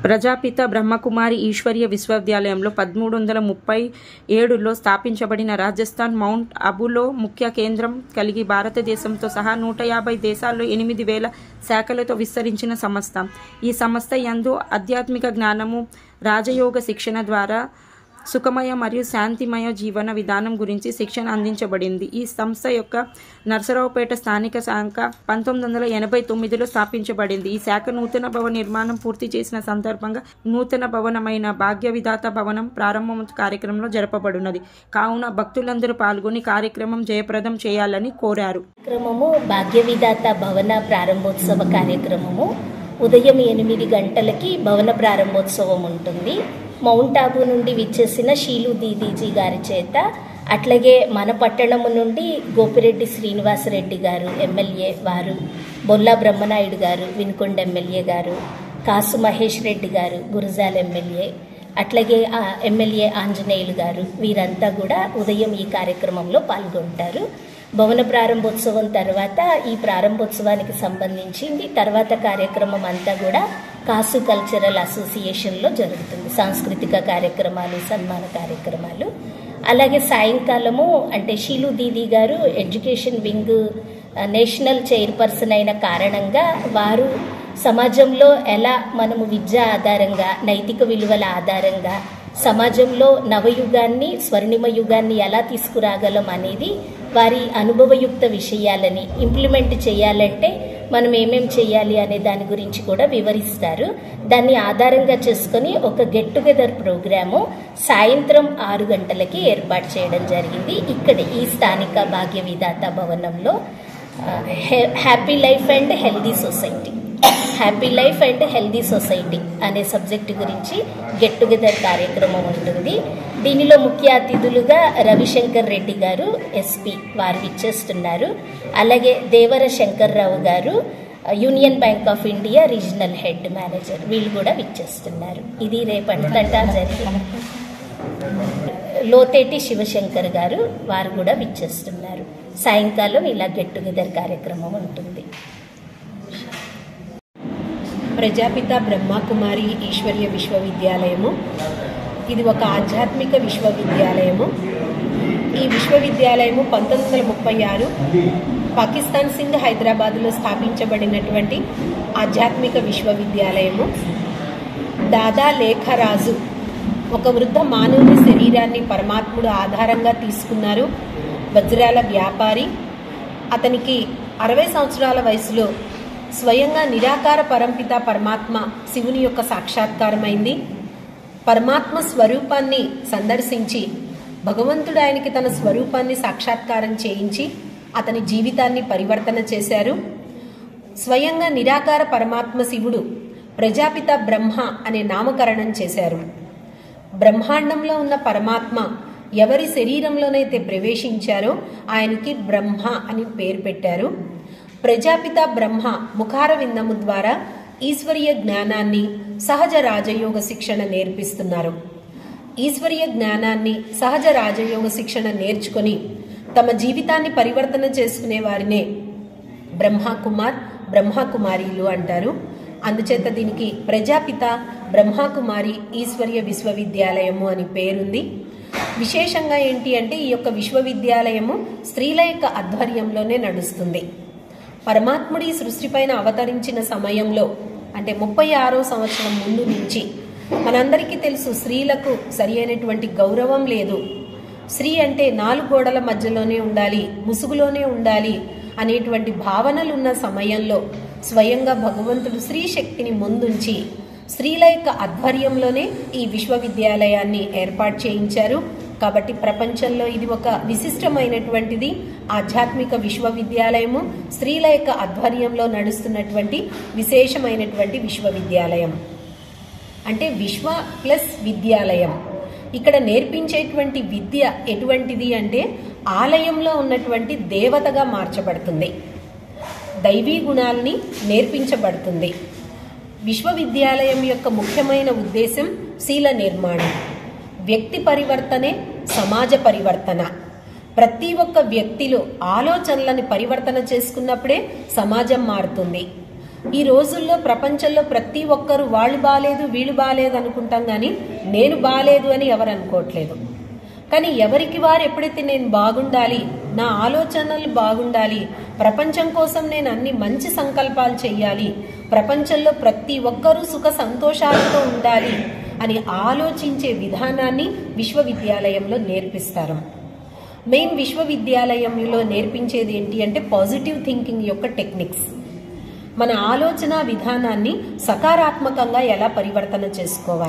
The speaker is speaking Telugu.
ప్రజాపిత బ్రహ్మకుమారి ఈశ్వరీయ విశ్వవిద్యాలయంలో 1337లో స్థాపించబడిన రాజస్థాన్ మౌంట్ అబూలో ముఖ్య కేంద్రం కలిగి భారతదేశంతో సహా 150 దేశాల్లో 8000 శాఖలతో విస్తరించిన సంస్థ. ఈ సంస్థ యందు ఆధ్యాత్మిక జ్ఞానము, రాజయోగ శిక్షణ ద్వారా సుఖమయ మరియు శాంతిమయ జీవన విధానం గురించి శిక్షణ అందించబడింది. ఈ సంస్థ యొక్క నర్సరావుపేట స్థానిక శాఖ 1989లో స్థాపించబడింది. ఈ శాఖ నూతన భవన నిర్మాణం పూర్తి చేసిన సందర్భంగా నూతన భవనమైన భాగ్యవిధాత భవనం ప్రారంభం కార్యక్రమంలో జరపబడినది. కావున భక్తులందరూ పాల్గొని కార్యక్రమం జయప్రదం చేయాలని కోరారు. భాగ్యవిధాత భవన ప్రారంభోత్సవ కార్యక్రమము ఉదయం 8 గంటలకి భవన ప్రారంభోత్సవం ఉంటుంది. మౌంట్ ఆబూ నుండి విచ్చేసిన షీలు దీదీజీ గారి చేత, అట్లాగే మన పట్టణము నుండి గోపిరెడ్డి శ్రీనివాసరెడ్డి గారు ఎమ్మెల్యే వారు, బొల్లా బ్రహ్మనాయుడు గారు వినుకొండ ఎమ్మెల్యే గారు, కాసు మహేష్ రెడ్డి గారు గురజాల ఎమ్మెల్యే, అట్లాగే ఎమ్మెల్యే ఆంజనేయులు గారు, వీరంతా కూడా ఉదయం ఈ కార్యక్రమంలో పాల్గొంటారు. భవన ప్రారంభోత్సవం తర్వాత ఈ ప్రారంభోత్సవానికి సంబంధించింది తర్వాత కార్యక్రమం అంతా కూడా కాసు కల్చరల్ అసోసియేషన్లో జరుగుతుంది. సాంస్కృతిక కార్యక్రమాలు, సన్మాన కార్యక్రమాలు. అలాగే సాయంకాలము అంటే షీలు దీదీ గారు ఎడ్యుకేషన్ వింగ్ నేషనల్ చైర్పర్సన్ అయిన కారణంగా వారు సమాజంలో ఎలా మనము విద్య ఆధారంగా, నైతిక విలువల ఆధారంగా సమాజంలో నవయుగాన్ని, స్వర్ణిమ యుగాన్ని ఎలా తీసుకురాగలం అనేది వారి అనుభవయుక్త విషయాలని ఇంప్లిమెంట్ చేయాలంటే మనం ఏమేం చేయాలి అనే దాని గురించి కూడా వివరిస్తారు. దాన్ని ఆధారంగా చేసుకుని ఒక గెట్ టుగెదర్ ప్రోగ్రాము సాయంత్రం 6 గంటలకి ఏర్పాటు చేయడం జరిగింది. ఇక్కడ ఈ స్థానిక భాగ్య విధాత భవనంలో happy life and healthy society, happy life and healthy society అనే సబ్జెక్టు గురించి గెట్ టుగెదర్ కార్యక్రమం ఉంటుంది. దీనిలో ముఖ్య అతిథులుగా రవిశంకర్ రెడ్డి గారు ఎస్పీ వారు విచ్చేస్తున్నారు. అలాగే దేవర శంకర్రావు గారు union bank of India regional head manager, వీళ్ళు కూడా విచ్చేస్తున్నారు. ఇది రేపంతటా జరిగింది. లోతేటి శివశంకర్ గారు వారు కూడా విచ్చేస్తున్నారు. సాయంకాలం ఇలా గెట్ టుగెదర్ కార్యక్రమం ఉంటుంది. ప్రజాపిత బ్రహ్మకుమారి ఈశ్వరీయ విశ్వవిద్యాలయము ఇది ఒక ఆధ్యాత్మిక విశ్వవిద్యాలయము. ఈ విశ్వవిద్యాలయము 1936 పాకిస్తాన్ సింధ్ హైదరాబాద్లో స్థాపించబడినటువంటి ఆధ్యాత్మిక విశ్వవిద్యాలయము. దాదా లేఖరాజు ఒక వృద్ధ మానవుని శరీరాన్ని పరమాత్ముడు ఆధారంగా తీసుకున్నారు. వజ్రాల వ్యాపారి. అతనికి 60 సంవత్సరాల వయసులో స్వయంగా నిరాకార పరంపిత పరమాత్మ శివుని యొక్క సాక్షాత్కారమైంది. పరమాత్మ స్వరూపాన్ని సందర్శించి భగవంతుడు ఆయనకి తన స్వరూపాన్ని సాక్షాత్కారం చేయించి అతని జీవితాన్ని పరివర్తన చేశారు. స్వయంగా నిరాకార పరమాత్మ శివుడు ప్రజాపిత బ్రహ్మ అనే నామకరణం చేశారు. బ్రహ్మాండంలో ఉన్న పరమాత్మ ఎవరి శరీరంలోనైతే ప్రవేశించారో ఆయనకి బ్రహ్మ అని పేరు పెట్టారు. ప్రజాపిత బ్రహ్మ ముఖార విందము ద్వారా ఈశ్వరీయ జ్ఞానాన్ని, సహజ రాజయోగ శిక్షణ నేర్పిస్తున్నారు. ఈశ్వరీయ జ్ఞానాన్ని, సహజ రాజయోగ శిక్షణ నేర్చుకొని తమ జీవితాన్ని పరివర్తన చేసుకునే వారినే బ్రహ్మకుమార్, బ్రహ్మకుమారీలు అంటారు. అందుచేత దీనికి ప్రజాపిత బ్రహ్మకుమారి ఈశ్వరీయ విశ్వవిద్యాలయము అని పేరుంది. విశేషంగా ఏంటి అంటే ఈ యొక్క విశ్వవిద్యాలయము స్త్రీల యొక్క ఆధ్వర్యంలోనే నడుస్తుంది. పరమాత్ముడి సృష్టిపైన అవతరించిన సమయంలో అంటే 36వ సంవత్సరం ముందు నుంచి మనందరికీ తెలుసు స్త్రీలకు సరి అయినటువంటి గౌరవం లేదు. స్త్రీ అంటే 4 గోడల మధ్యలోనే ఉండాలి, ముసుగులోనే ఉండాలి అనేటువంటి భావనలు ఉన్న సమయంలో స్వయంగా భగవంతుడు స్త్రీ శక్తిని ముందుంచి స్త్రీల యొక్క ఆధ్వర్యంలోనే ఈ విశ్వవిద్యాలయాన్ని ఏర్పాటు చేయించారు. కాబట్టి ప్రపంచంలో ఇది ఒక విశిష్టమైనటువంటిది ఆధ్యాత్మిక విశ్వవిద్యాలయము, స్త్రీల యొక్క ఆధ్వర్యంలో నడుస్తున్నటువంటి విశేషమైనటువంటి విశ్వవిద్యాలయం. అంటే విశ్వ ప్లస్ విద్యాలయం. ఇక్కడ నేర్పించేటువంటి విద్య ఎటువంటిది అంటే ఆలయంలో ఉన్నటువంటి దేవతగా మార్చబడుతుంది, దైవీ గుణాలని నేర్పించబడుతుంది. విశ్వవిద్యాలయం యొక్క ముఖ్యమైన ఉద్దేశం శీల నిర్మాణం, వ్యక్తి పరివర్తనే సమాజ పరివర్తన. ప్రతి ఒక్క వ్యక్తిలో ఆలోచనలను పరివర్తన చేసుకున్నప్పుడే సమాజం మారుతుంది. ఈ రోజుల్లో ప్రపంచంలో ప్రతి ఒక్కరు వాళ్ళు బాలేదు వీళ్ళు బాలేదు అనుకుంటాం, కానీ నేను బాలేదు అని ఎవరు అనుకోవట్లేదు. కానీ ఎవరికి వారు ఎప్పుడైతే నేను బాగుండాలి, నా ఆలోచనలు బాగుండాలి, ప్రపంచం కోసం నేను అన్ని మంచి సంకల్పాలు చెయ్యాలి, ప్రపంచంలో ప్రతి ఒక్కరూ సుఖ సంతోషాలతో ఉండాలి అని ఆలోచించే విధానాన్ని విశ్వవిద్యాలయంలో నేర్పిస్తారు. మేము విశ్వవిద్యాలయంలో నేర్పించేది ఏంటి అంటే పాజిటివ్ థింకింగ్ యొక్క టెక్నిక్స్. మన ఆలోచన విధానాన్ని సకారాత్మకంగా ఎలా పరివర్తన చేసుకోవాలి.